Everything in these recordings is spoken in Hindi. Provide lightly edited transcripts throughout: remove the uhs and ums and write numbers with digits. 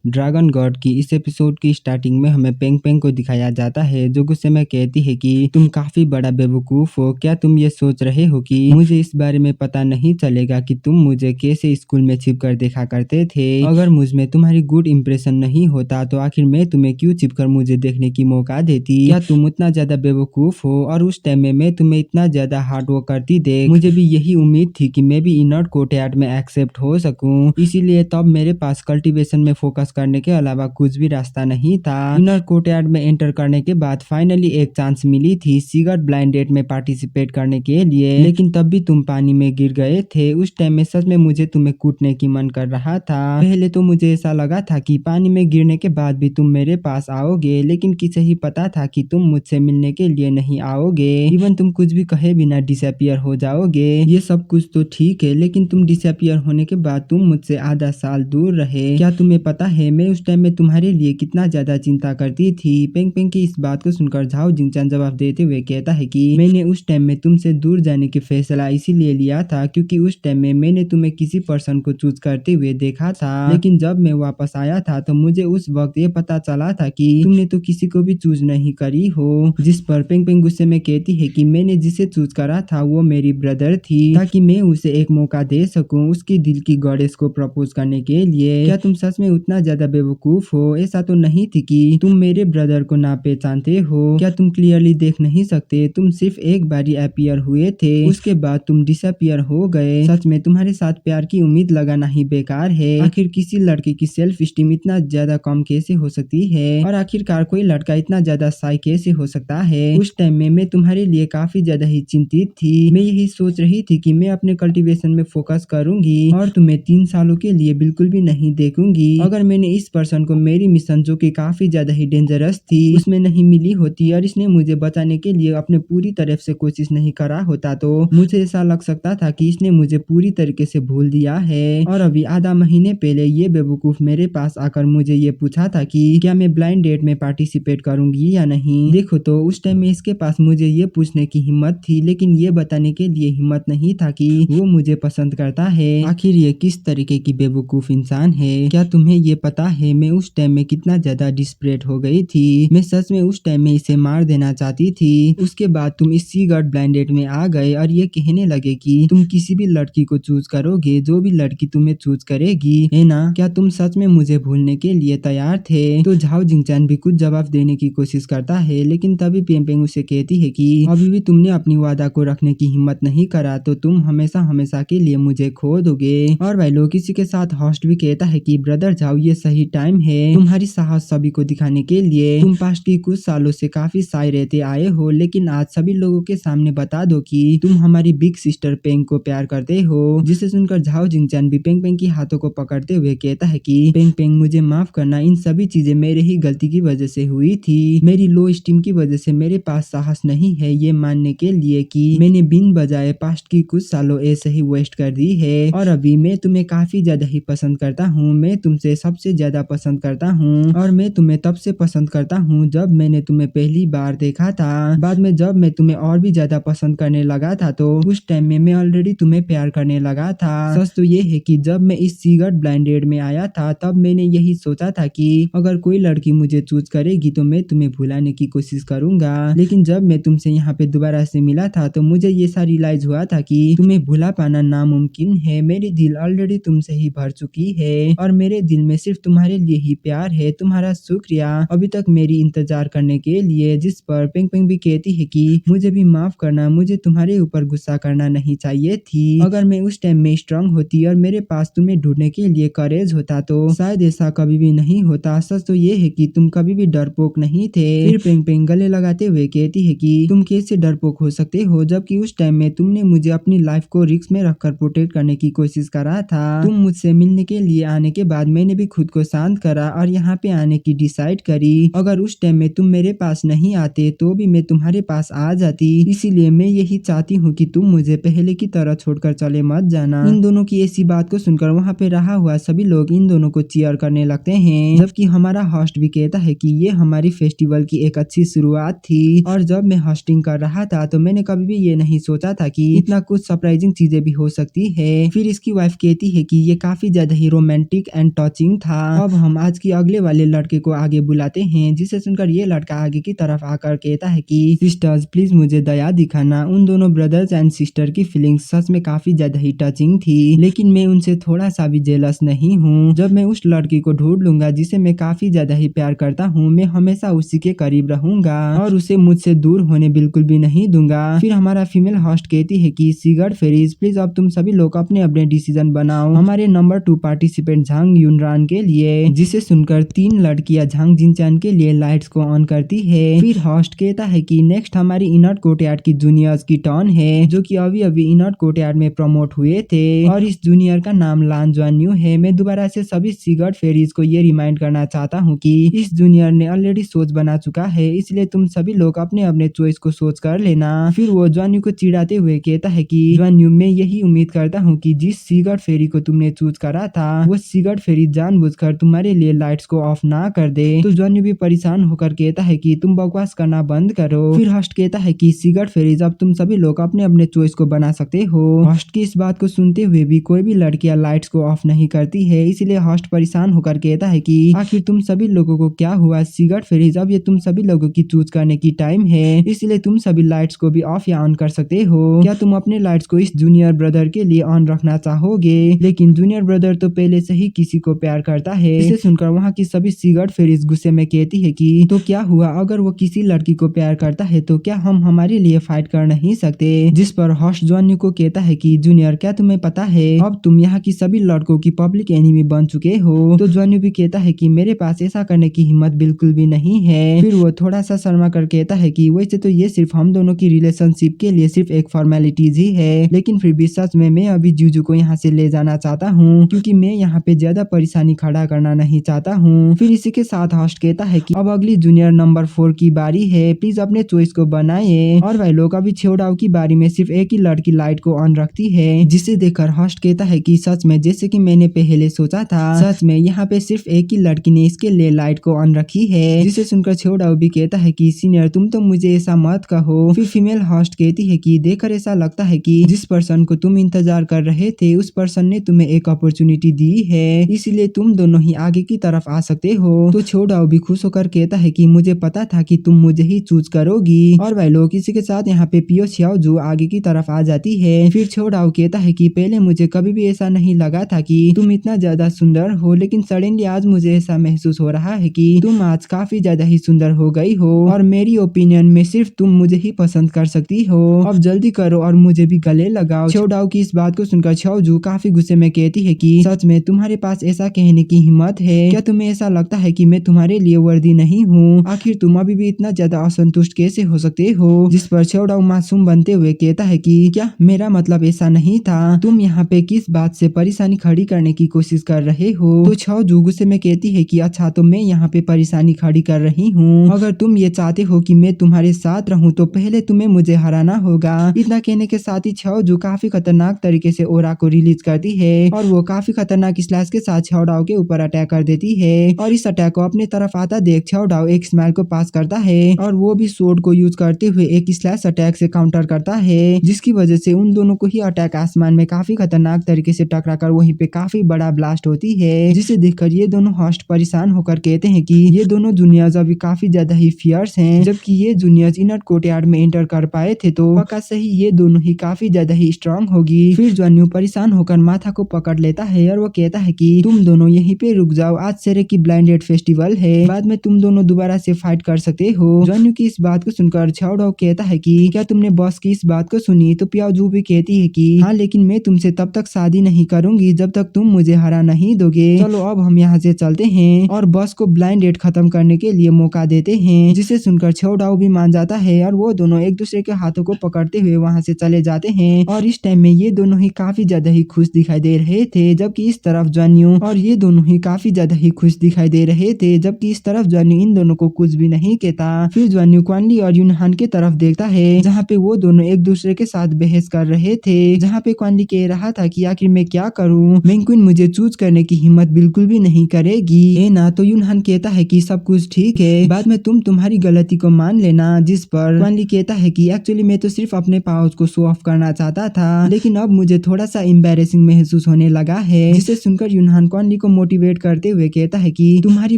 ड्रैगन गॉड की इस एपिसोड की स्टार्टिंग में हमें पेंग पेंग को दिखाया जाता है, जो गुस्से में कहती है कि तुम काफी बड़ा बेवकूफ हो। क्या तुम ये सोच रहे हो कि मुझे इस बारे में पता नहीं चलेगा कि तुम मुझे कैसे स्कूल में छिप कर देखा करते थे? अगर मुझ में तुम्हारी गुड इंप्रेशन नहीं होता तो आखिर मैं तुम्हें क्यों छिपकर मुझे देखने की मौका देती? क्या तुम उतना ज्यादा बेवकूफ हो? और उस टाइम में मैं तुम्हें इतना ज्यादा हार्ड वर्क करती देख मुझे भी यही उम्मीद थी कि मैं भी इनर कोर्टयार्ड में एक्सेप्ट हो सकूं। इसीलिए तब मेरे पास कल्टीवेशन में फोकस करने के अलावा कुछ भी रास्ता नहीं था। इनर कोर्टयार्ड में एंटर करने के बाद फाइनली एक चांस मिली थी सीगर्ट ब्लाइंड डेट में पार्टिसिपेट करने के लिए, लेकिन तब भी तुम पानी में गिर गए थे। उस टाइम में सच में मुझे तुम्हें कूटने की मन कर रहा था। पहले तो मुझे ऐसा लगा था कि पानी में गिरने के बाद भी तुम मेरे पास आओगे, लेकिन किसे ही पता था कि तुम मुझसे मिलने के लिए नहीं आओगे। इवन तुम कुछ भी कहे बिना डिसअपियर हो जाओगे। ये सब कुछ तो ठीक है, लेकिन तुम डिसअपियर होने के बाद तुम मुझसे आधा साल दूर रहे। क्या तुम्हें पता है मैं उस टाइम में तुम्हारे लिए कितना ज्यादा चिंता करती थी? पेंग पेंग की इस बात को सुनकर झाओ जिंगचान जवाब देते हुए कहता है कि मैंने उस टाइम में तुमसे दूर जाने की फैसला इसीलिए लिया था क्योंकि उस टाइम में मैंने तुम्हें किसी पर्सन को चूज करते हुए देखा था, लेकिन जब मैं वापस आया था तो मुझे उस वक्त ये पता चला था कि तुमने तो किसी को भी चूज नहीं करी हो। जिस पर पेंग पेंग गुस्से में कहती है कि मैंने जिसे चूज करा था वो मेरी ब्रदर थी, ताकि मैं उसे एक मौका दे सकूं उसकी दिल की गॉडेस को प्रपोज करने के लिए। क्या तुम सच में उतना ज्यादा बेवकूफ हो? ऐसा तो नहीं थी कि तुम मेरे ब्रदर को ना पहचानते हो। क्या तुम क्लियरली देख नहीं सकते? तुम सिर्फ एक बारी अपीयर हुए थे, उसके बाद तुम डिसअपियर हो गए। सच में तुम्हारे साथ प्यार की उम्मीद लगाना ही बेकार है। आखिर किसी लड़के की सेल्फ स्टीम इतना ज्यादा कम कैसे हो सकती है? और आखिरकार कोई लड़का इतना ज्यादा साई कैसे हो सकता है? उस टाइम में मैं तुम्हारे लिए काफी ज्यादा ही चिंतित थी। मैं यही सोच रही थी कि मैं अपने कल्टीवेशन में फोकस करूंगी और तुम्हें 3 सालों के लिए बिल्कुल भी नहीं देखूंगी। अगर मैंने इस पर्सन को मेरी मिशन जो कि काफी ज्यादा ही डेंजरस थी उसमें नहीं मिली होती और इसने मुझे बचाने के लिए अपने पूरी तरफ से कोशिश नहीं करा होता तो मुझे ऐसा लग सकता था कि इसने मुझे पूरी तरीके से भूल दिया है। और अभी आधा महीने पहले ये बेवकूफ मेरे पास आकर मुझे ये पूछा था कि क्या मैं ब्लाइंड डेट में पार्टिसिपेट करूंगी या नहीं। देखो तो उस टाइम में इसके पास मुझे ये पूछने की हिम्मत थी, लेकिन ये बताने के लिए हिम्मत नहीं था कि वो मुझे पसंद करता है। आखिर ये किस तरीके की बेवकूफ इंसान है? क्या तुम्हें ये पता है मैं उस टाइम में कितना ज्यादा डिस्परेट हो गई थी? मैं सच में उस टाइम में इसे मार देना चाहती थी। उसके बाद तुम इस सीगर्ट ब्लाइंड डेट में आ गए और ये कहने लगे कि तुम किसी भी लड़की को चूज करोगे, जो भी लड़की तुम्हें चूज करेगी, है ना? क्या तुम सच में मुझे भूलने के लिए तैयार थे? तो झाओ जिंगचान भी कुछ जवाब देने की कोशिश करता है, लेकिन तभी पेंग पेंग उसे कहती है कि अभी भी तुमने अपनी वादा को रखने की हिम्मत नहीं करा तो तुम हमेशा हमेशा के लिए मुझे खो दोगे। और भाई लोग इसी के साथ होस्ट भी कहता है कि ब्रदर झाओ ये सही टाइम है तुम्हारी साहस सभी को दिखाने के लिए। तुम पास्ट की कुछ सालों से काफी साई रहते आए हो, लेकिन आज सभी लोगों के सामने बता दो कि तुम हमारी बिग सिस्टर पेंग को प्यार करते हो। जिसे सुनकर झाओ जिंगचान भी पेंग पेंग की हाथों को पकड़ते हुए कहता है कि पेंग पेंग मुझे माफ करना, इन सभी चीजें मेरे ही गलती की वजह से हुई थी। मेरी लो स्टीम की वजह से मेरे पास साहस नहीं है ये मानने के लिए कि मैंने बिन बजाए पास्ट की कुछ सालों ऐसे ही वेस्ट कर दी है। और अभी मैं तुम्हें काफी ज्यादा ही पसंद करता हूँ, मैं तुमसे सबसे ज्यादा पसंद करता हूँ और मैं तुम्हें तब से पसंद करता हूँ जब मैंने तुम्हें पहली बार देखा था। बाद में जब मैं तुम्हें और भी ज्यादा पसंद करने लगा था तो उस टाइम में मैं ऑलरेडी तुम्हें प्यार करने लगा था। सच तो ये है कि जब मैं इस सीगर्ट ब्लाइंड डेट में आया था तब मैंने यही सोचा था कि अगर कोई लड़की मुझे चूज करेगी तो मैं तुम्हें भुलाने की कोशिश करूंगा, लेकिन जब मैं तुमसे यहाँ पे दोबारा से मिला था तो मुझे ये सा रियलाइज हुआ था कि तुम्हें भुला पाना नामुमकिन है। मेरी दिल ऑलरेडी तुमसे ही भर चुकी है और मेरे दिल में सिर्फ तुम्हारे लिए ही प्यार है। तुम्हारा शुक्रिया अभी तक मेरी इंतजार करने के लिए। जिस पर पेंग पेंग भी कहती है कि मुझे भी माफ करना, मुझे तुम्हारे ऊपर गुस्सा करना नहीं चाहिए थी। अगर मैं उस टाइम में स्ट्रांग होती और मेरे पास तुम्हें ढूंढने के लिए करेज होता तो शायद ऐसा कभी भी नहीं होता। सच तो ये है कि तुम कभी भी डरपोक नहीं थे। फिर पेंग पेंग गले लगाते हुए कहती है कि तुम कैसे डरपोक हो सकते हो जबकि उस टाइम में तुमने मुझे अपनी लाइफ को रिस्क में रखकर प्रोटेक्ट करने की कोशिश करा था। तुम मुझसे मिलने के लिए आने के बाद मैंने भी खुद को शांत करा और यहाँ पे आने की डिसाइड करी। अगर उस टाइम में तुम मेरे पास नहीं आते तो भी मैं तुम्हारे पास आ जाती। इसीलिए मैं यही चाहती हूँ कि तुम मुझे पहले की तरह छोड़कर चले मत जाना। इन दोनों की ऐसी बात को सुनकर वहाँ पे रहा हुआ सभी लोग इन दोनों को चीयर करने लगते हैं, जबकि हमारा होस्ट भी कहता है कि ये हमारी फेस्टिवल की एक अच्छी शुरुआत थी और जब मैं होस्टिंग कर रहा था तो मैंने कभी भी ये नहीं सोचा था कि इतना कुछ सरप्राइजिंग चीजें भी हो सकती है। फिर इसकी वाइफ कहती है कि ये काफी ज्यादा ही रोमांटिक एंड टचिंग था था। अब हम आज की अगले वाले लड़के को आगे बुलाते हैं, जिसे सुनकर ये लड़का आगे की तरफ आकर कहता है कि सिस्टर्स प्लीज मुझे दया दिखाना। उन दोनों ब्रदर्स एंड सिस्टर की फीलिंग्स सच में काफी ज्यादा ही टचिंग थी, लेकिन मैं उनसे थोड़ा सा भी जेलस नहीं हूँ। जब मैं उस लड़की को ढूंढ लूंगा जिसे मैं काफी ज्यादा ही प्यार करता हूँ, मैं हमेशा उसी के करीब रहूंगा और उसे मुझसे दूर होने बिल्कुल भी नहीं दूंगा। फिर हमारा फीमेल होस्ट कहती है कि सिगर्ड फेरीज प्लीज अब तुम सभी लोग अपने अपने डिसीजन बनाओ हमारे नंबर 2 पार्टिसिपेंट झांग यूनरान के लिए। जिसे सुनकर 3 लड़कियां झांग जिनचान के लिए लाइट्स को ऑन करती है। फिर होस्ट कहता है कि नेक्स्ट हमारी इनर्ट कोर्टयार्ड की जूनियर्स की टर्न है, जो कि अभी अभी इनर्ट कोर्टयार्ड में प्रमोट हुए थे और इस जूनियर का नाम लान ज्वान्यू है। मैं दोबारा से सभी सिगर्ड फेरीज को ये रिमाइंड करना चाहता हूँ कि इस जूनियर ने ऑलरेडी सोच बना चुका है, इसलिए तुम सभी लोग अपने अपने चॉइस को सोच कर लेना। फिर वो ज्वान्यू को चिढ़ाते हुए कहता है कि ज्वान्यू मैं यही उम्मीद करता हूँ कि जिस सिगर्ड फेरी को तुमने चूज करा था वो सिगर्ड फेरी जानबूझकर तुम्हारे लिए लाइट्स को ऑफ ना कर दे। तो ज्वान्यू भी परेशान होकर कहता है कि तुम बकवास करना बंद करो। फिर होस्ट कहता है कि सिगर्ड फेरीज अब तुम सभी लोग अपने अपने चॉइस को बना सकते हो। होस्ट की इस बात को सुनते हुए भी कोई भी लड़कियां लाइट्स को ऑफ नहीं करती है, इसलिए होस्ट परेशान होकर कहता है कि आखिर तुम सभी लोगों को क्या हुआ सिगर्ड फेरीज, अब ये तुम सभी लोगों की चूज करने की टाइम है, इसलिए तुम सभी लाइट्स को भी ऑफ या ऑन कर सकते हो। क्या तुम अपने लाइट्स को इस जूनियर ब्रदर के लिए ऑन रखना चाहोगे? लेकिन जूनियर ब्रदर तो पहले से ही किसी को प्यार करता है। इसे सुनकर वहाँ की सभी सिगर्ड फेरीज गुस्से में कहती है कि तो क्या हुआ, अगर वो किसी लड़की को प्यार करता है तो क्या हम हमारे लिए फाइट कर नहीं सकते? जिस पर होस्ट ज्वान्यू को कहता है कि जूनियर क्या तुम्हें पता है अब तुम यहाँ की सभी लड़कों की पब्लिक एनिमी बन चुके हो? तो ज्वान्यू भी कहता है कि मेरे पास ऐसा करने की हिम्मत बिल्कुल भी नहीं है। फिर वो थोड़ा सा शर्मा कर कहता है कि वैसे तो ये सिर्फ हम दोनों की रिलेशनशिप के लिए सिर्फ एक फॉर्मेलिटीज ही है, लेकिन फिर भी सच में मैं अभी जीजू को यहाँ से ले जाना चाहता हूँ, क्योंकि मैं यहाँ पे ज्यादा परेशानी खड़ा करना नहीं चाहता हूँ। फिर इसी के साथ होस्ट कहता है कि अब अगली जूनियर नंबर 4 की बारी है, प्लीज अपने चॉइस को बनाए। और भाई लोग अभी छोड़ाओ की बारी में सिर्फ एक ही लड़की लाइट को ऑन रखती है, जिसे देखकर होस्ट कहता है कि सच में जैसे कि मैंने पहले सोचा था, सच में यहाँ पे सिर्फ एक ही लड़की ने इसके लिए लाइट को ऑन रखी है। जिसे सुनकर छोड़ाओ भी कहता है कि सीनियर तुम तो मुझे ऐसा मत कहो। फिर फीमेल होस्ट कहती है कि देखकर ऐसा लगता है कि जिस पर्सन को तुम इंतजार कर रहे थे उस पर्सन ने तुम्हें एक अपॉर्चुनिटी दी है, इसलिए तुम दोनों ही आगे की तरफ आ सकते हो। तो छोड़ाओ भी खुश होकर कहता है कि मुझे पता था कि तुम मुझे ही चूज करोगी। और भाई लोग इसी के साथ यहाँ पे पियो छियाओ जो आगे की तरफ आ जाती है। फिर छोड़ाओ कहता है कि पहले मुझे कभी भी ऐसा नहीं लगा था कि तुम इतना ज्यादा सुंदर हो, लेकिन सडनली आज मुझे ऐसा महसूस हो रहा है कि तुम आज काफी ज्यादा ही सुंदर हो गई हो और मेरी ओपिनियन में सिर्फ तुम मुझे ही पसंद कर सकती हो। अब जल्दी करो और मुझे भी गले लगाओ। छोड़ाओ की इस बात को सुनकर छाओजू काफी गुस्से में कहती है कि सच में तुम्हारे पास ऐसा कहने की हिम्मत है? क्या तुम्हें ऐसा लगता है कि मैं तुम्हारे लिए वर्दी नहीं हूँ? आखिर तुम अभी भी इतना ज्यादा असंतुष्ट कैसे हो सकते हो? जिस पर छोड़ाओ मासूम बनते हुए कहता है कि क्या मेरा मतलब ऐसा नहीं था, तुम यहाँ पे किस बात से परेशानी खड़ी करने की कोशिश कर रहे हो? तो छाओजू गुस्से में कहती है कि अच्छा तो मैं यहाँ पे परेशानी खड़ी कर रही हूँ, अगर तुम ये चाहते हो कि मैं तुम्हारे साथ रहूं तो पहले तुम्हें मुझे हराना होगा। इतना कहने के साथ ही छाओजू काफी खतरनाक तरीके से ओरा को रिलीज करती है और वो काफी खतरनाक स्लैश के साथ छाओडाओ के ऊपर अटैक कर देती है। और इस अटैक को अपने तरफ आता देख छाओडाओ एक स्माइल को पास करता है और वो भी सोर्ड को यूज करते हुए एक स्लैश अटैक से काउंटर करता है, जिसकी वजह से उन दोनों को ही अटैक आसमान में काफी खतरनाक तरीके से टकराकर वहीं पे काफी बड़ा ब्लास्ट होती है, जिसे देखकर ये दोनों होस्ट परेशान होकर कहते हैं कि ये दोनों जूनियर्स अभी काफी ज्यादा ही फियर्स हैं, जबकि ये जूनियर्स इनर कोर्टयार्ड में एंटर कर पाए थे तो पक्का सही ये दोनों ही काफी ज्यादा ही स्ट्रांग होगी। फिर ज्वान्यू परेशान होकर माथा को पकड़ लेता है और वो कहता है कि तुम दोनों यहीं पे रुक जाओ, आज सेरे की ब्लाइंडेड फेस्टिवल है, बाद में तुम दोनों दोबारा से फाइट कर सकते हो। ज्वान्यू की इस बात को सुनकर छाओडाओ कहता है कि क्या तुमने बॉस की इस बात को सुनी? तो पियाओजू भी कहती है कि हाँ, लेकिन मैं तुमसे तब तक शादी नहीं करूंगी जब तक तुम मुझे हरा नहीं दोगे। चलो अब हम यहाँ से चलते हैं और बॉस को ब्लाइंडेड खत्म करने के लिए मौका देते हैं, जिसे सुनकर छाओडाओ भी मान जाता है और वो दोनों एक दूसरे के हाथों को पकड़ते हुए वहाँ से चले जाते हैं। और इस टाइम में ये दोनों ही काफी ज्यादा ही खुश दिखाई दे रहे थे, जबकि इस तरफ ज्वान्यू और ये दोनों ही काफी ज्यादा ही खुश दिखाई दे रहे थे, जबकि इस तरफ ज्वान्यू इन दोनों को कुछ भी नहीं कहता। फिर ज्वान्यू क्वानली और यूनहान के तरफ देखता है, जहाँ पे वो दोनों एक दूसरे के साथ बहस कर रहे थे, जहाँ पे क्वानली कह रहा था कि आखिर मैं क्या करूँ, मेंक्विन मुझे चूज करने की हिम्मत बिल्कुल भी नहीं करेगी। ए ना, तो यूनहान कहता है कि सब कुछ ठीक है, बाद में तुम तुम्हारी गलती को मान लेना। जिस पर क्वानली कहता है कि एक्चुअली मैं तो सिर्फ अपने पावर्स को शो ऑफ करना चाहता था, लेकिन अब मुझे थोड़ा सा एम्बैरेसिंग महसूस होने लगा है। जिसे सुनकर यूनहान क्वानली को मोटिवेट करते हुए कहता है कि तुम्हारी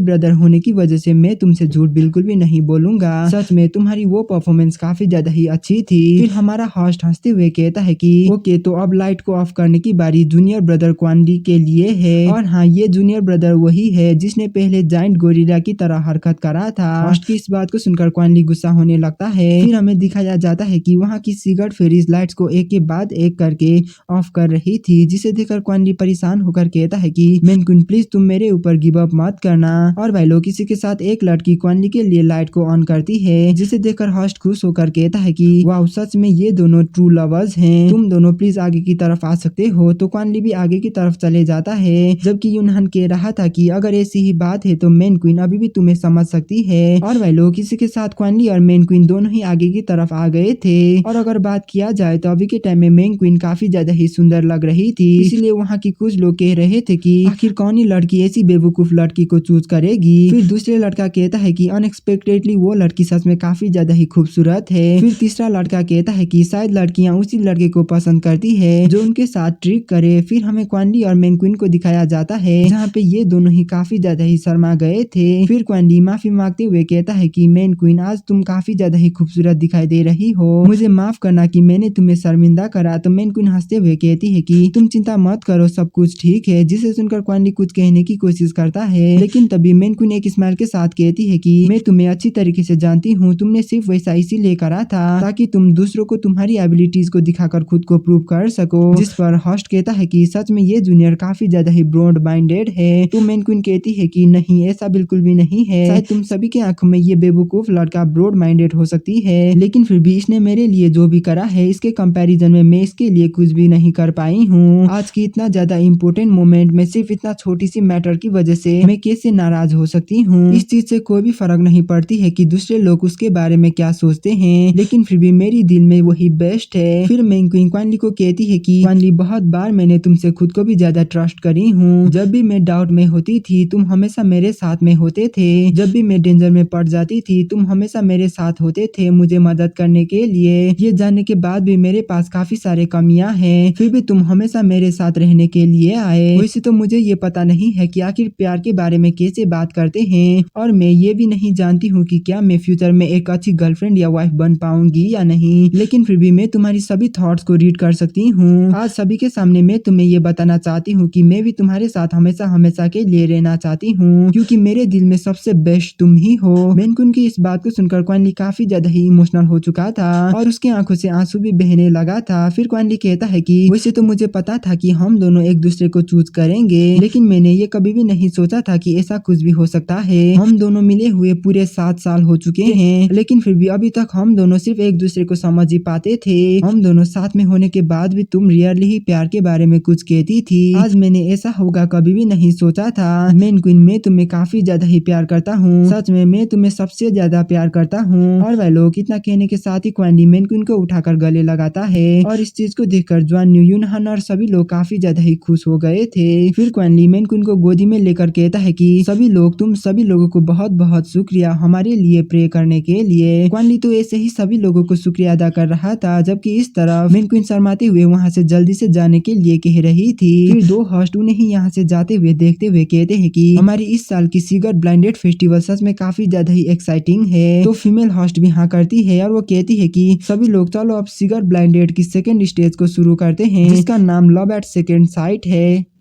ब्रदर होने की वजह से मैं तुमसे झूठ बिल्कुल भी नहीं बोलूंगा, सच में तुम्हारी वो परफॉर्मेंस काफी ज्यादा ही अच्छी थी। फिर हमारा होस्ट हंसते हुए कहता है कि ओके, तो अब लाइट को ऑफ करने की बारी जूनियर ब्रदर क्वान ली के लिए है। और हाँ, ये जूनियर ब्रदर वही है जिसने पहले जाइंट गोरिल्ला की तरह हरकत करा था। होस्ट की इस बात को सुनकर क्वान ली गुस्सा होने लगता है। फिर हमें दिखाया जाता है कि वहाँ की सिगरेट फेरीज लाइट्स को एक के बाद एक करके ऑफ कर रही थी, जिसे देखकर क्वान ली परेशान होकर कहता है कि मेन क्वीन प्लीज तुम मेरे ऊपर गिव अप मत करना। और भाई लोग, किसी के साथ एक लड़की क्वान ली के लिए लाइट को ऑन करती है, जिसे देखकर होस्ट खुश होकर कहता है कि वाह, सच में ये दोनों ट्रू लवर्स हैं, तुम दोनों प्लीज आगे की तरफ आ सकते हो। तो क्वान ली भी आगे की तरफ चले जाता है, जबकि यूनहन कह रहा था कि अगर ऐसी ही बात है तो मेन क्वीन अभी भी तुम्हें समझ सकती है। और भाई लोग, किसी के साथ क्वान ली और मेन क्वीन दोनों ही आगे की तरफ आ गए थे। और अगर बात किया जाए तो अभी के टाइम में मेन क्वीन काफी ज्यादा ही सुंदर लग रही थी, इसलिए वहाँ की कुछ लोग कह रहे थे कि आखिर कौन ही लड़की ऐसी बेवकूफ लड़की को चूज करेगी। फिर दूसरे लड़का कहता है कि अनएक्सपेक्टेडली वो लड़की सच में काफी ज्यादा ही खूबसूरत है। फिर तीसरा लड़का कहता है कि शायद लड़कियां उसी लड़के को पसंद करती है जो उनके साथ ट्रिक करे। फिर हमें क्वान ली और मेन क्वीन को दिखाया जाता है, जहाँ पे ये दोनों ही काफी ज्यादा ही शर्मा गए थे। फिर क्वान ली माफी मांगते हुए कहता है कि मेन क्वीन, आज तुम काफी ज्यादा ही खूबसूरत दिखाई दे रही हो, मुझे माफ करना कि मैंने तुम्हें शर्मिंदा करा। तो मेन क्वीन हंसते हुए कहती है कि तुम चिंता मत करो, सब कुछ ठीक है। जिसे सुनकर क्वान ली कुछ कहने की कोशिश करता है, लेकिन तभी मेन क्वीन एक स्माइल के साथ कहती है कि मैं तुम्हें अच्छी तरीके से जानती हूँ, तुमने सिर्फ वैसा इसीलिए करा था ताकि तुम दूसरों को तुम्हारी एबिलिटीज को दिखाकर खुद को प्रूव कर सको। जिस पर होस्ट कहता है कि सच में ये जूनियर काफी ज्यादा ही ब्रॉड माइंडेड है। तो मेन क्वीन कहती है कि नहीं, ऐसा बिल्कुल भी नहीं है, शायद तुम सभी के आंखों में ये बेवकूफ लड़का ब्रॉड माइंडेड हो सकती है, लेकिन फिर भी इसने मेरे लिए जो भी करा है इसके कंपैरिजन में मैं इसके लिए कुछ भी नहीं कर पाई हूँ। आज की इतना ज्यादा इम्पोर्टेंट मोमेंट में सिर्फ इतना छोटी सी मैटर की वजह से मैं कैसे नाराज हो सकती हूँ। इस चीज से कोई भी फर्क नहीं पड़ती है कि दूसरे लोग उसके बारे में क्या सोचते हैं, लेकिन फिर भी मेरी दिल में वही बेस्ट है। फिर मेन क्वीन क्वान ली को कहती है कि क्वान ली, बहुत बार मैंने तुमसे खुद को भी ज्यादा ट्रस्ट करी हूँ। जब भी मैं डाउट में होती थी तुम हमेशा मेरे साथ में होते थे, जब भी मैं डेंजर में पड़ जाती थी तुम हमेशा मेरे साथ होते थे मुझे मदद करने के लिए। ये जानने के बाद भी मेरे पास काफी सारे कमियां हैं, फिर भी तुम हमेशा मेरे साथ रहने के लिए आए। वैसे तो मुझे ये पता नहीं है कि आखिर प्यार के बारे में कैसे बात करते हैं, और मैं ये भी नहीं जानती हूँ कि क्या मैं फ्यूचर में एक अच्छी गर्लफ्रेंड या वाइफ बन पाऊंगी या नहीं, लेकिन फिर भी मैं तुम्हारी सभी थॉट्स को रीड कर सकती हूँ। आज सभी के सामने मैं तुम्हें ये बताना चाहती हूँ कि मैं भी तुम्हारे साथ हमेशा हमेशा के लिए रहना चाहती हूँ, क्योंकि मेरे दिल में सबसे बेस्ट तुम ही हो। मेन क्वीन की इस बात को सुनकर क्वान ली काफी ज्यादा ही इमोशनल हो चुका था और उसके आंखों से आंसू भी बहने लगा था। फिर क्वान ली कहता है कि वैसे तो मुझे पता था कि हम दोनों एक दूसरे को चूज करेंगे, लेकिन मैंने ये कभी भी नहीं सोचा था कि ऐसा कुछ भी हो सकता है। हम दोनों मिले हुए पूरे 7 साल हो चुके हैं, लेकिन फिर भी अभी तक हम दोनों सिर्फ एक दूसरे को समझ ही पाते थे। हम दोनों साथ में होने के बाद भी तुम रियरली ही प्यार के बारे में कुछ कहती थी। आज मैंने ऐसा होगा कभी भी नहीं सोचा था। मेन क्वीन, मैं तुम्हें काफी ज्यादा ही प्यार करता हूँ, सच में मैं तुम्हें सबसे ज्यादा प्यार करता हूँ। और भाई लोग, इतना कहने के साथ ही क्वान ली मेन क्वीन को उठाकर गले लगाता है, और इस चीज को देखकर जॉन न्यू यूनहन और सभी लोग काफी ज्यादा ही खुश हो गए थे। फिर क्वान ली मेन क्वीन को गोदी में लेकर कहता है कि सभी लोग, तुम सभी लोगों को बहुत बहुत शुक्रिया हमारे लिए प्रे करने के लिए। क्वान ली तो ऐसे ही सभी लोगों को शुक्रिया अदा कर रहा था, जबकि इस तरफ मेन क्वीन शर्माते हुए वहाँ से जल्दी से जाने के लिए कह रही थी। फिर दो होस्ट उन्हें ही यहाँ से जाते हुए देखते हुए कहते हैं कि हमारी इस साल की सिगरेट ब्लाइंडेड फेस्टिवल सच में काफी ज्यादा ही एक्साइटिंग है। तो फीमेल होस्ट भी हाँ करती है और वो कहती है कि सभी लोग चलो अब सिगरेट ब्लाइंडेड की सेकंड स्टेज को शुरू करते हैं, जिसका नाम लव एट सेकंड साइट है।